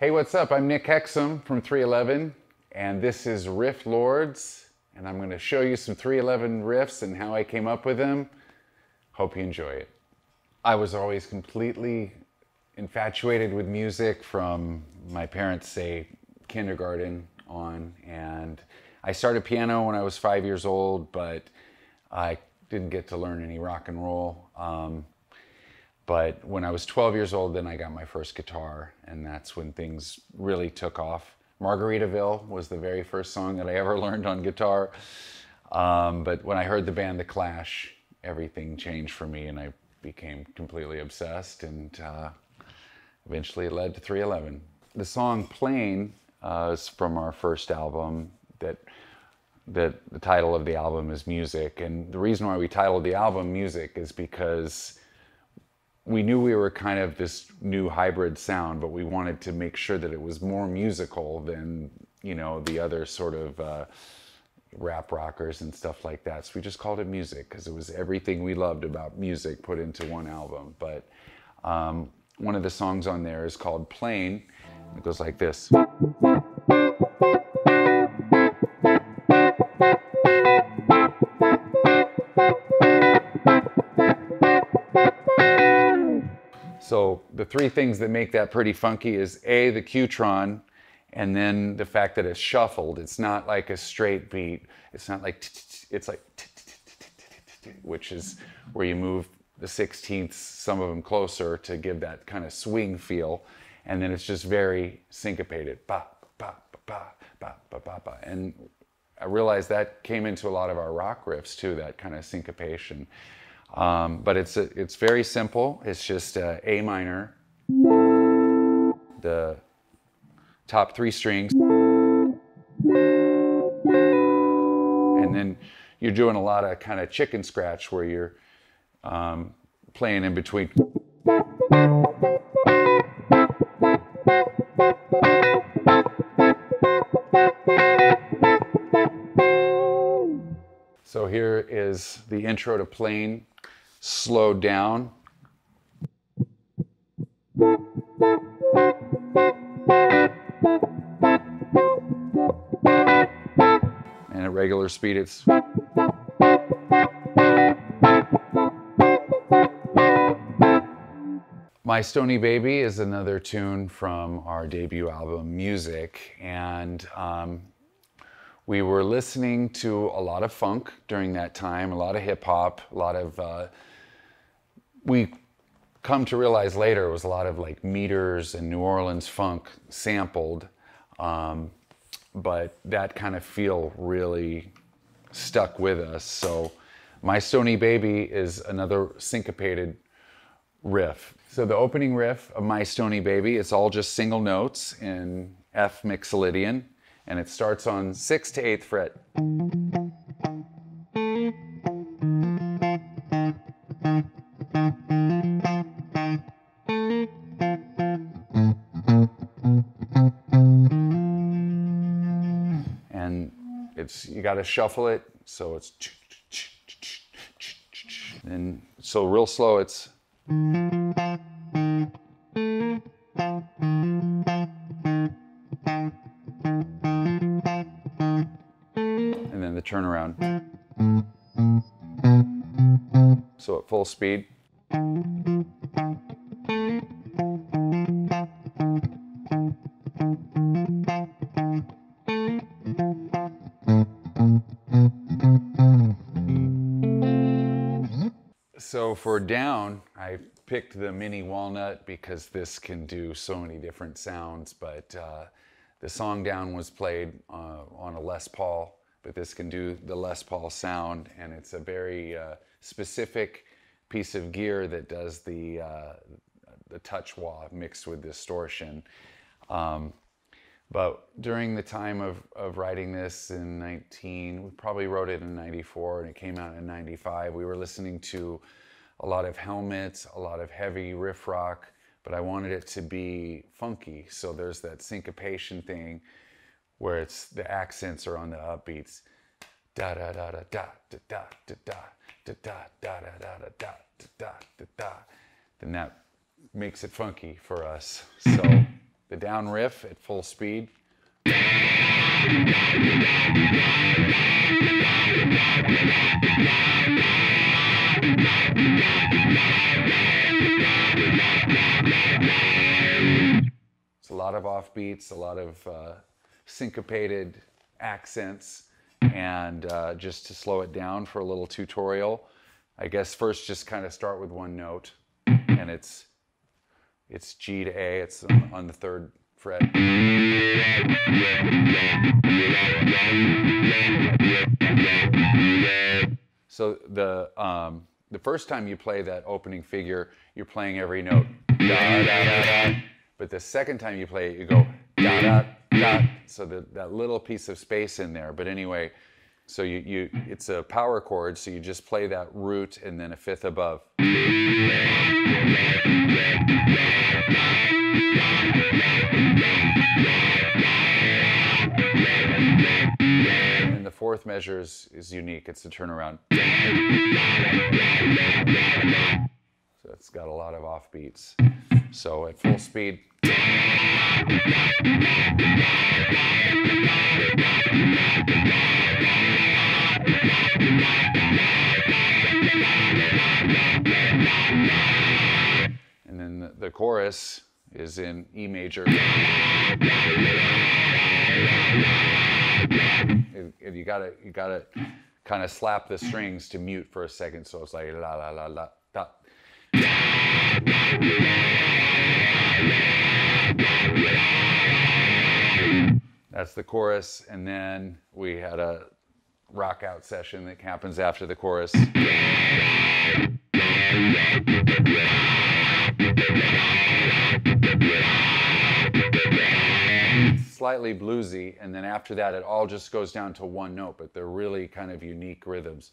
Hey, what's up? I'm Nick Hexum from 311, and this is Riff Lords, and I'm going to show you some 311 riffs and how I came up with them. Hope you enjoy it. I was always completely infatuated with music from my parents' say kindergarten on, and I started piano when I was 5 years old, but I didn't get to learn any rock and roll. But when I was 12 years old, then I got my first guitar, and that's when things really took off. Margaritaville was the very first song that I ever learned on guitar. But when I heard the band The Clash, everything changed for me, and I became completely obsessed, and eventually it led to 311. The song Plain is from our first album. That the title of the album is Music, and the reason why we titled the album Music is because we knew we were kind of this new hybrid sound, but we wanted to make sure that it was more musical than, you know, the other sort of rap rockers and stuff like that. So we just called it Music because it was everything we loved about music put into one album. But one of the songs on there is called Plain. It goes like this. So the three things that make that pretty funky is A, the Q-tron, and then the fact that it's shuffled. It's not like a straight beat. It's not like, it's like, which is where you move the sixteenths, some of them closer to give that kind of swing feel. And then it's just very syncopated. Ba, ba, ba, ba, ba, ba, ba. And I realized that came into a lot of our rock riffs too, that kind of syncopation. But it's very simple. It's just A minor, the top three strings, and then you're doing a lot of kind of chicken scratch where you're playing in between. So here is the intro to Plain, slowed down. And at regular speed it's... My Stoney Baby is another tune from our debut album, Music, and we were listening to a lot of funk during that time, a lot of hip hop, a lot of, we come to realize later it was a lot of like meters and New Orleans funk sampled, but that kind of feel really stuck with us. So My Stoney Baby is another syncopated riff. So the opening riff of My Stoney Baby, it's all just single notes in F mixolydian. And it starts on 6th to 8th fret. And you gotta shuffle it, so it's... And so real slow, it's... And then the turnaround. So at full speed. So for down, I picked the mini walnut because this can do so many different sounds, but the song down was played on a Les Paul, but this can do the Les Paul sound, and it's a very specific piece of gear that does the touch wah mixed with distortion. But during the time of writing this in we probably wrote it in 94 and it came out in 95, we were listening to a lot of Helmet, a lot of heavy riff rock, but I wanted it to be funky. So there's that syncopation thing where the accents are on the upbeats. Da da da da da da da da da da da da da da da da da da. Then that makes it funky for us. So the down riff at full speed. It's a lot of offbeats, a lot of syncopated accents, and just to slow it down for a little tutorial, I guess first just kind of start with one note, and it's G to A, it's on the 3rd fret. So the first time you play that opening figure, you're playing every note, da, da, da, da. But the second time you play it, you go da, da, da. So that little piece of space in there. But anyway, so it's a power chord, so you just play that root and then a 5th above. And the 4th measure is unique. It's a turnaround. So it's got a lot of offbeats. So at full speed. And then the chorus is in E major. You gotta kind of slap the strings to mute for a second, so it's like la la la la da. That's the chorus, and then we had a rock out session that happens after the chorus. Slightly bluesy, and then after that it all just goes down to one note, but they're really kind of unique rhythms.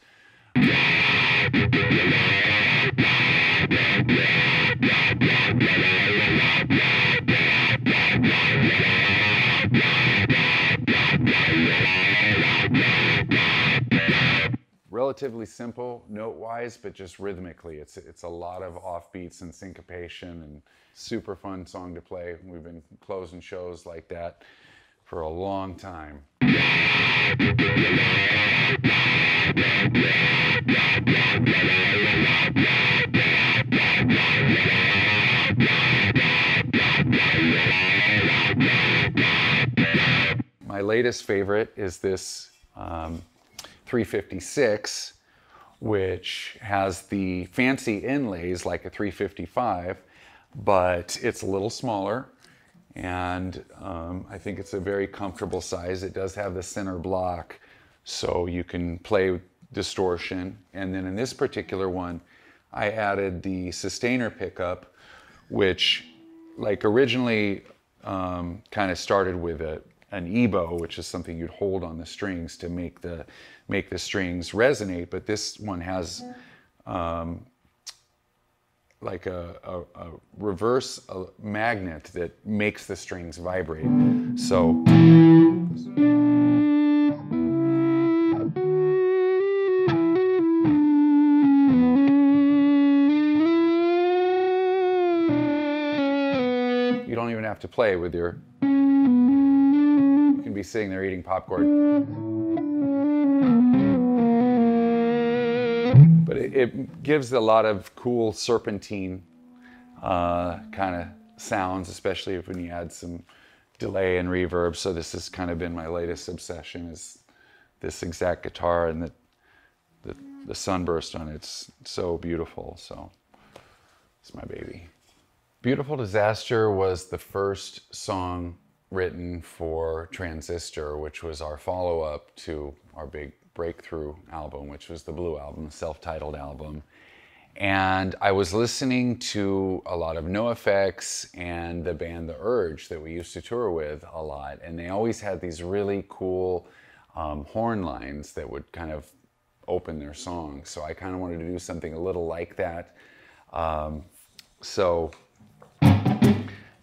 Relatively simple note-wise, but just rhythmically, it's a lot of offbeats and syncopation, and super fun song to play. We've been closing shows like that for a long time. My latest favorite is this 356, which has the fancy inlays like a 355, but it's a little smaller, and I think it's a very comfortable size. It does have the center block, so you can play distortion. And then in this particular one, I added the sustainer pickup, which like originally kind of started with an ebow, which is something you'd hold on the strings to make the strings resonate, but this one has like a reverse magnet that makes the strings vibrate. So you don't even have to play with your, you can be sitting there eating popcorn. But it gives a lot of cool serpentine kind of sounds, especially when you add some delay and reverb. So this has kind of been my latest obsession, is this exact guitar, and the sunburst on it's so beautiful. So it's my baby. Beautiful Disaster was the first song written for Transistor, which was our follow-up to our big breakthrough album, which was the Blue Album, self-titled album. And I was listening to a lot of NoFX and the band The Urge that we used to tour with a lot, and they always had these really cool horn lines that would kind of open their songs. So I kind of wanted to do something a little like that. So,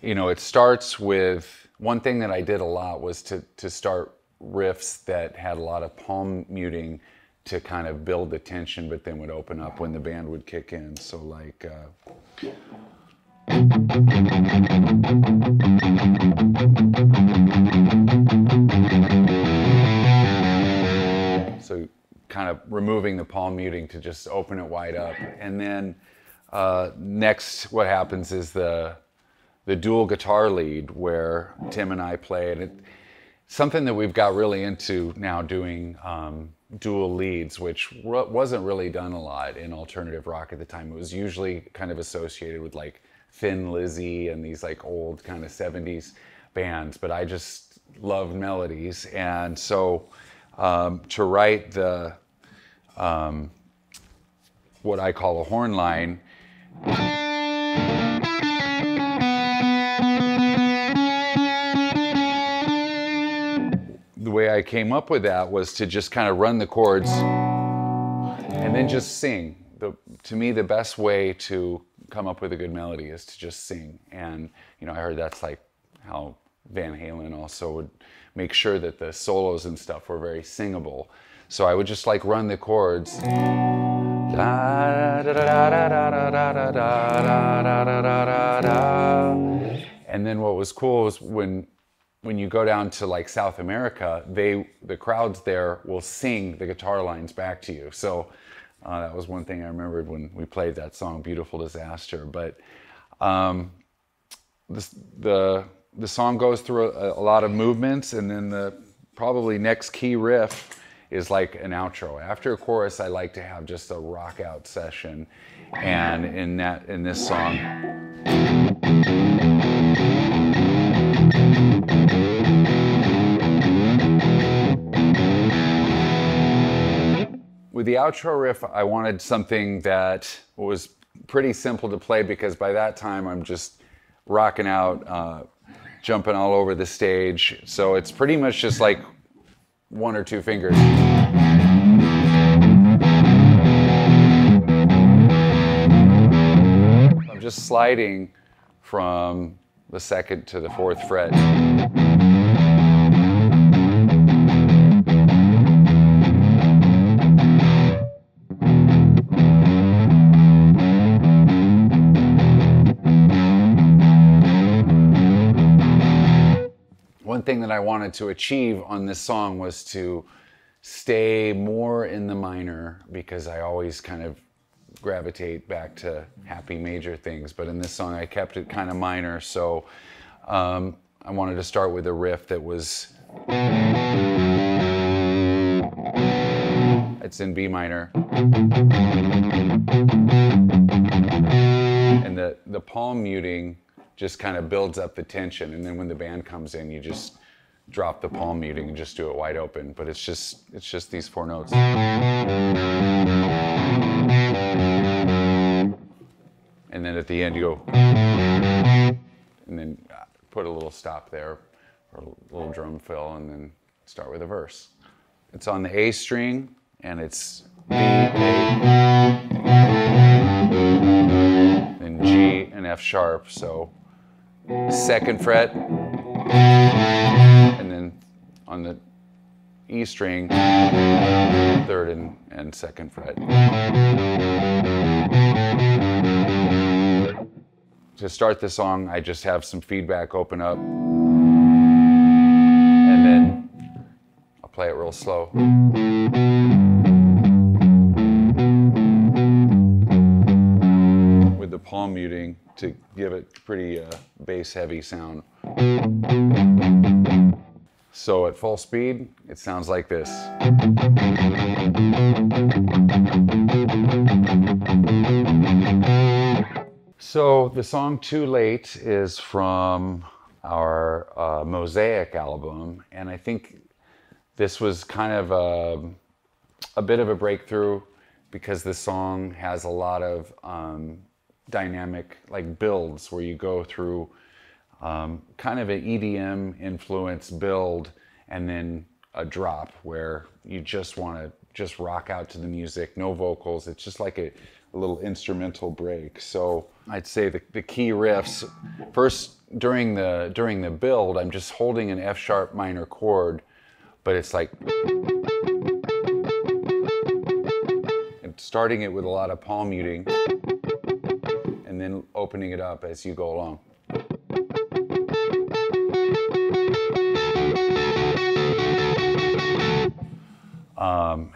you know, it starts with, one thing that I did a lot was to start riffs that had a lot of palm muting to kind of build the tension, but then would open up when the band would kick in. So like, So kind of removing the palm muting to just open it wide up. And then next what happens is the dual guitar lead where Tim and I play. And something that we've got really into now, doing dual leads, which wasn't really done a lot in alternative rock at the time. It was usually kind of associated with like Thin Lizzy and these like old kind of 70s bands, but I just love melodies. And so to write the what I call a horn line, the way I came up with that was to just kind of run the chords and then just sing. To me, the best way to come up with a good melody is to just sing. And you know, I heard that's like how Van Halen also would make sure that the solos and stuff were very singable. So I would just like run the chords. And then what was cool was when you go down to like South America, the crowds there will sing the guitar lines back to you. So that was one thing I remembered when we played that song, Beautiful Disaster. But the song goes through a lot of movements, and then the probably next key riff is like an outro. After a chorus, I like to have just a rock out session. And in this song, with the outro riff, I wanted something that was pretty simple to play, because by that time I'm just rocking out, jumping all over the stage. So it's pretty much just like 1 or 2 fingers. I'm just sliding from the 2nd to the 4th fret. One thing that I wanted to achieve on this song was to stay more in the minor, because I always kind of gravitate back to happy major things. But in this song, I kept it kind of minor. So I wanted to start with a riff that was, it's in B minor. And the palm muting just kind of builds up the tension, and then when the band comes in, you just drop the palm muting and just do it wide open. But it's just these 4 notes. And then at the end you go, and then put a little stop there, or a little drum fill, and then start with a verse. It's on the A string, and it's B, A, then G and F sharp. So 2nd fret, and then on the E string, 3rd and 2nd fret. To start the song, I just have some feedback open up, and then I'll play it real slow. With the palm muting to give it pretty bass heavy sound. So at full speed, it sounds like this. So the song Too Late is from our Mosaic album, and I think this was kind of a bit of a breakthrough, because the song has a lot of dynamic like builds where you go through kind of an EDM influence build, and then a drop where you just want to just rock out to the music, no vocals. It's just like a little instrumental break. So I'd say the key riffs, first during the build, I'm just holding an F sharp minor chord, but it's like, and starting it with a lot of palm muting, and then opening it up as you go along.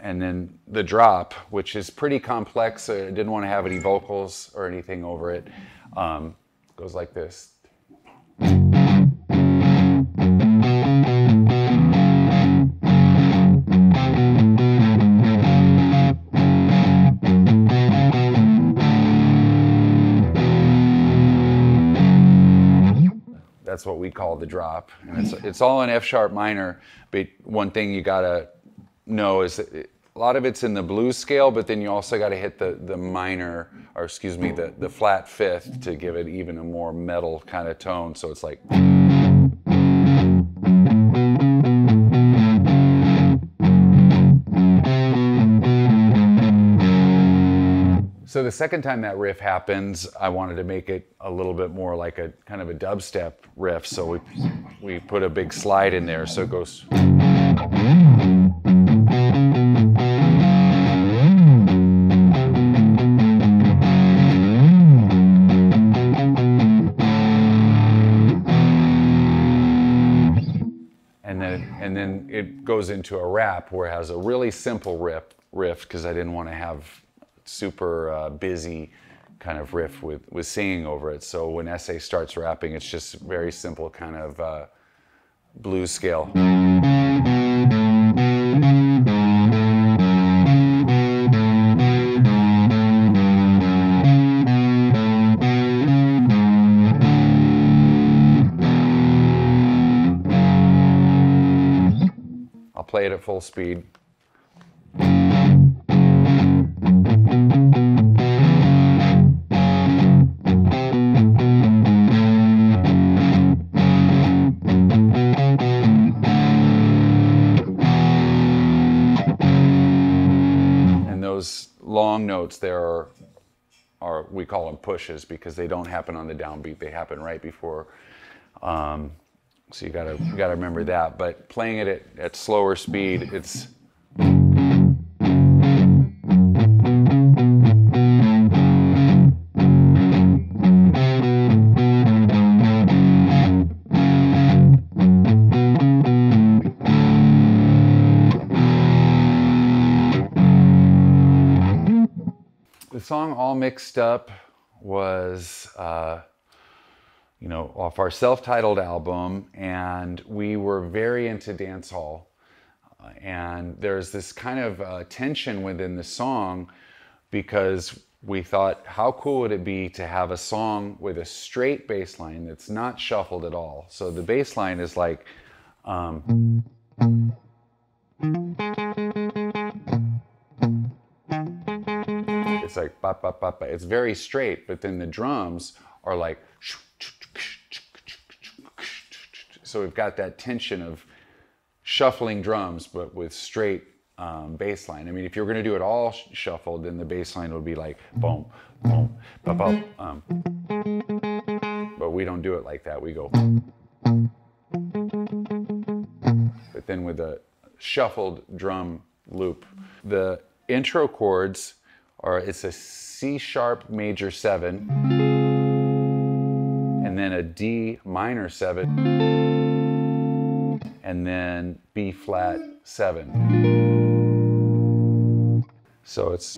And then the drop, which is pretty complex. I didn't want to have any vocals or anything over it. Goes like this. That's what we call the drop. And it's all in F sharp minor, but one thing you gotta know is that a lot of it's in the blues scale, but then you also gotta hit the minor, or excuse me, the flat fifth to give it even a more metal kind of tone. So it's like. So the second time that riff happens, I wanted to make it a little bit more like a kind of a dubstep riff. So we put a big slide in there. So it goes. And then it goes into a rap where it has a really simple riff because I didn't want to have super busy kind of riff with singing over it. So when S.A. starts rapping, it's just very simple kind of blues scale. I'll play it at full speed. Long notes there are we call them pushes because they don't happen on the downbeat, they happen right before. So you gotta remember that. But playing it at slower speed, it's the song All Mixed Up was, off our self-titled album, and we were very into dancehall. And there's this kind of tension within the song because we thought, how cool would it be to have a song with a straight bass line that's not shuffled at all? So the bass line is like, it's like ba ba ba ba. It's very straight, but then the drums are like. So we've got that tension of shuffling drums, but with straight bass line. I mean, if you're going to do it all shuffled, then the bass line would be like boom, boom, ba ba. But we don't do it like that. We go. But then with a shuffled drum loop, the intro chords. It's a C sharp major 7, and then a D minor 7, and then B flat 7. So it's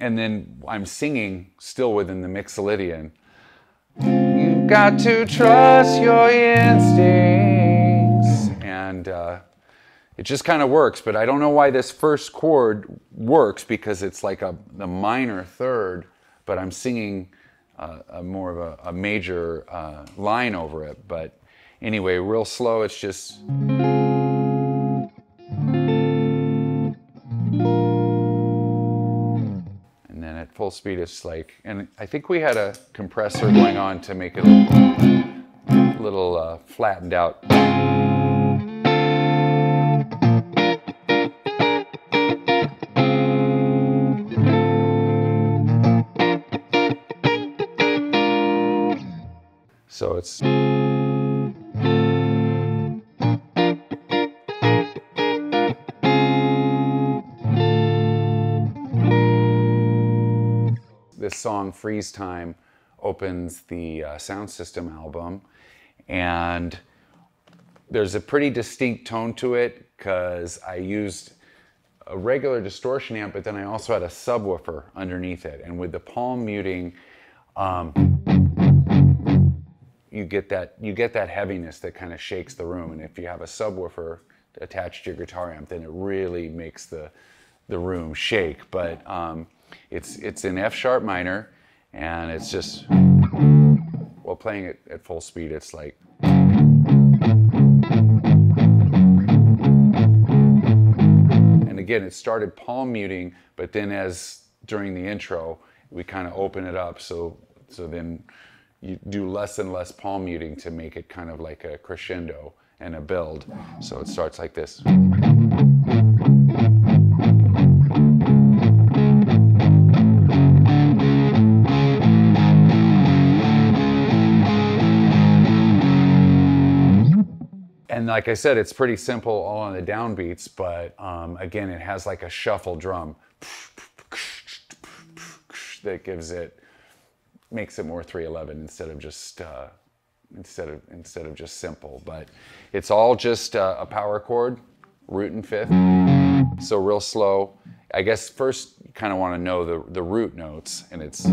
and then I'm singing still within the Mixolydian. You've got to trust your instincts. And it just kind of works, but I don't know why this first chord works because it's like the minor third, but I'm singing more of a major line over it. But anyway, real slow, it's just... At full speed, it's like, and I think we had a compressor going on to make it a little flattened out. So it's... song Freeze Time opens the Sound System album, and there's a pretty distinct tone to it because I used a regular distortion amp, but then I also had a subwoofer underneath it. And with the palm muting, you get that heaviness that kind of shakes the room. And if you have a subwoofer attached to your guitar amp, then it really makes the room shake. But it's in F sharp minor, and it's just, well, playing it at full speed, it's like. And again, it started palm muting, but then during the intro, we kind of open it up. So then you do less and less palm muting to make it kind of like a crescendo and a build. So it starts like this. And like I said, it's pretty simple all on the downbeats, but again, it has like a shuffle drum that makes it more 311 instead of just simple. But it's all just a power chord, root and fifth. So real slow. I guess first you kind of want to know the root notes, and it's.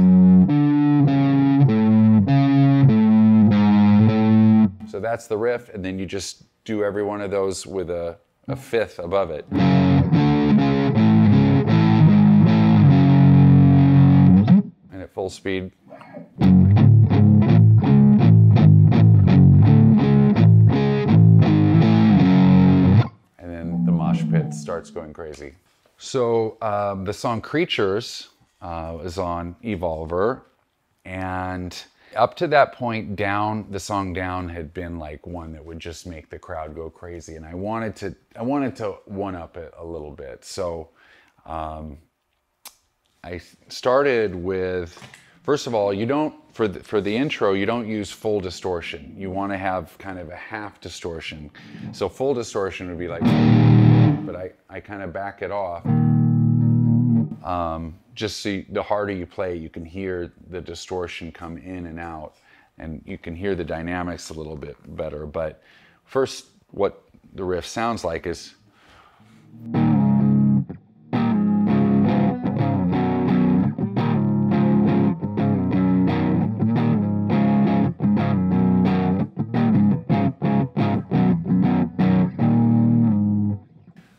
So that's the riff, and then you just do every one of those with a fifth above it. And at full speed. And then the mosh pit starts going crazy. So the song Creatures is on Evolver, and up to that point, the song Down had been like one that would just make the crowd go crazy, and I wanted to one-up it a little bit. So I started with, first of all, you don't, for the intro, you don't use full distortion. You want to have kind of a half distortion. So full distortion would be like, but I kind of back it off. Just so the harder you play, you can hear the distortion come in and out, and you can hear the dynamics a little bit better. But first, what the riff sounds like is.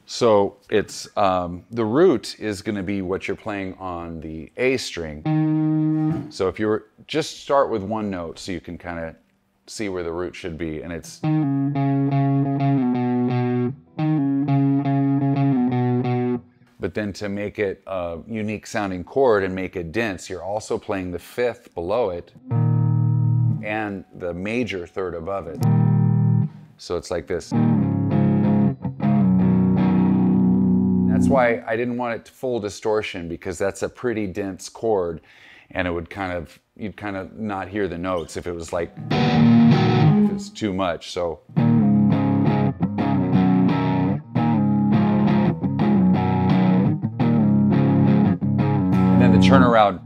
So it's, the root is going to be what you're playing on the A string. So if you just start with one note so you can kind of see where the root should be, and it's. But then to make it a unique sounding chord and make it dense, you're also playing the fifth below it and the major third above it. So it's like this. That's why I didn't want it to full distortion, because that's a pretty dense chord, and it would you'd kind of not hear the notes if it was like, if it's too much. So. And then the turnaround.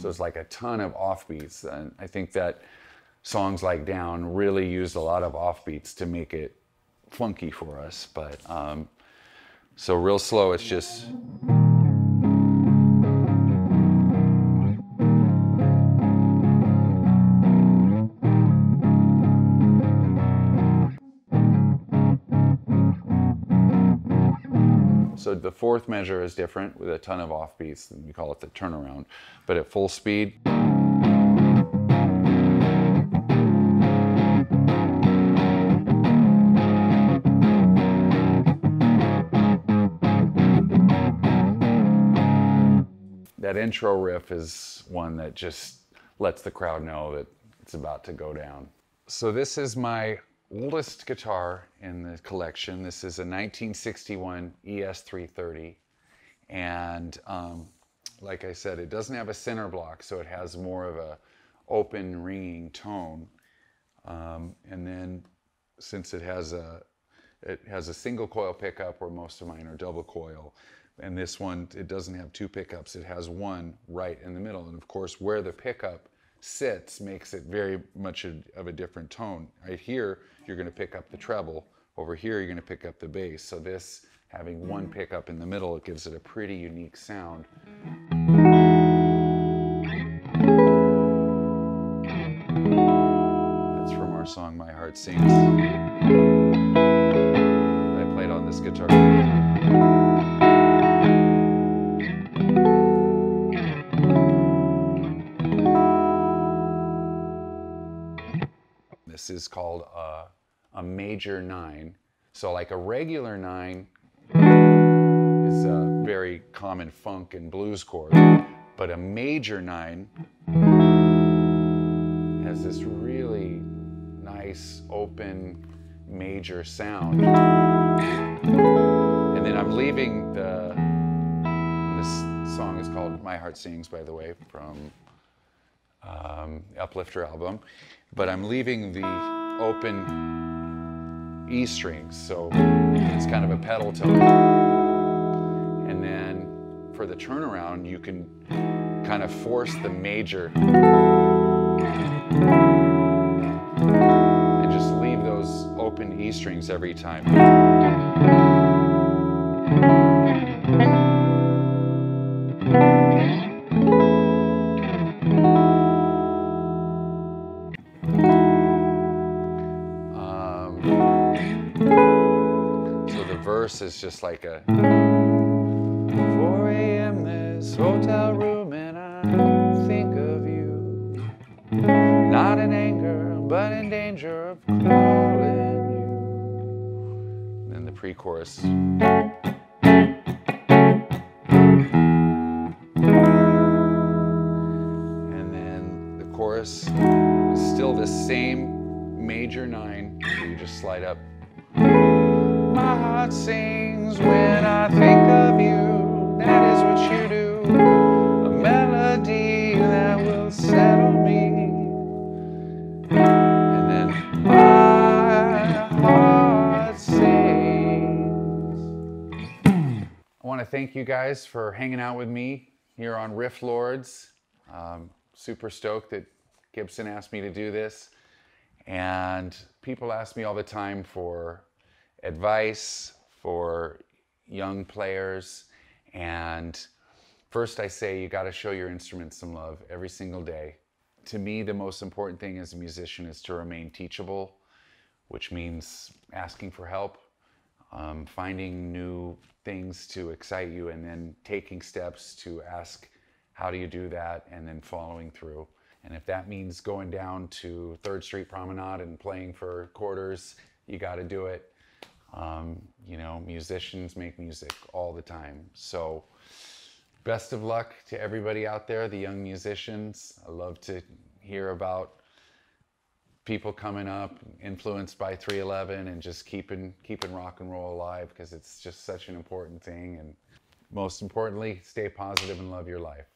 So it's like a ton of offbeats, and I think that songs like Down really used a lot of offbeats to make it funky for us. But so real slow, it's just. So the fourth measure is different with a ton of offbeats, and we call it the turnaround. But at full speed. That intro riff is one that just lets the crowd know that it's about to go down. So this is my oldest guitar in the collection. This is a 1961 ES330, and like I said, it doesn't have a center block, so it has more of a open ringing tone. And then since it has a single coil pickup, where most of mine are double coil, And this one, it doesn't have two pickups, it has one right in the middle. And of course, where the pickup sits makes it very much of a different tone. Right here, you're going to pick up the treble. Over here, you're going to pick up the bass. So this, having one pickup in the middle, it gives it a pretty unique sound. That's from our song, My Heart Sings. I played on this guitar. This is called a major 9. So like a regular 9 is a very common funk and blues chord, but a major 9 has this really nice open major sound. And then I'm leaving this song is called My Heart Sings, by the way, from Uplifter album, but I'm leaving the open E strings, so it's kind of a pedal tone. And then for the turnaround, you can kind of force the major and just leave those open E strings every time. Verse is just like a 4 a.m. this hotel room and I think of you, not in anger but in danger of calling you. And then the pre-chorus. And then the chorus is still the same major 9, so you just slide up. My heart sings when I think of you, that is what you do, a melody that will settle me. And then my heart sings. I want to thank you guys for hanging out with me here on Riff Lords. Super stoked that Gibson asked me to do this. And people ask me all the time for advice for young players, and first I say you got to show your instrument some love every single day. To me, the most important thing as a musician is to remain teachable, which means asking for help, finding new things to excite you, and then taking steps to ask how do you do that, and then following through. And if that means going down to 3rd Street Promenade and playing for quarters, you got to do it. You know, musicians make music all the time. So best of luck to everybody out there, the young musicians. I love to hear about people coming up, influenced by 311, and just keeping rock and roll alive, because it's just such an important thing. And most importantly, stay positive and love your life.